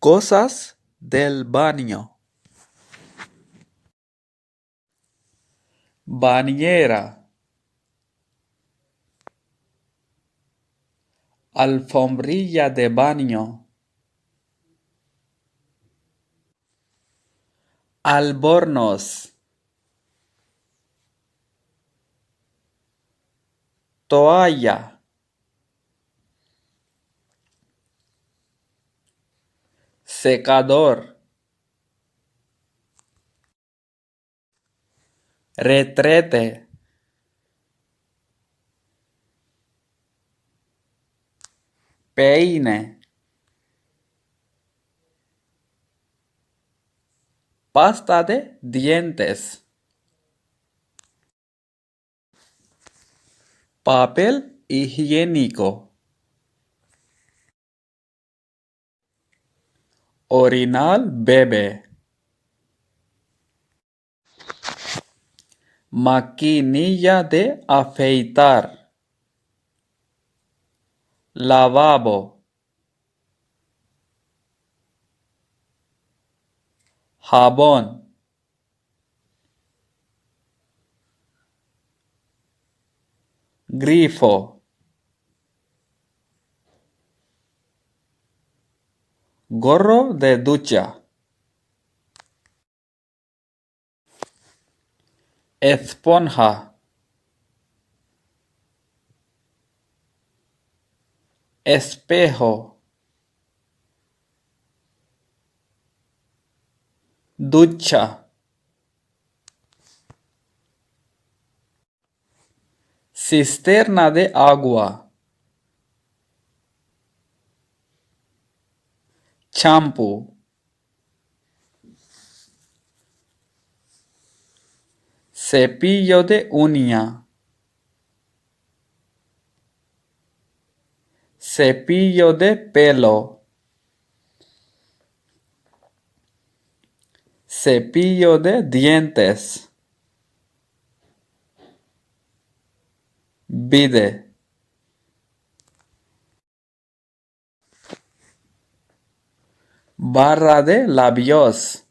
Cosas del baño. Bañera. Alfombrilla de baño. Albornoz. Toalla. Secador. Retrete. Peine. Pasta de dientes. Papel higiénico. Orinal bebé. Maquinilla de afeitar. Lavabo. Jabón. Grifo. Gorro de ducha. Esponja. Espejo. Ducha. Cisterna de agua. Champú. Cepillo de uña. Cepillo de pelo. Cepillo de dientes. Bide. Barra de labios.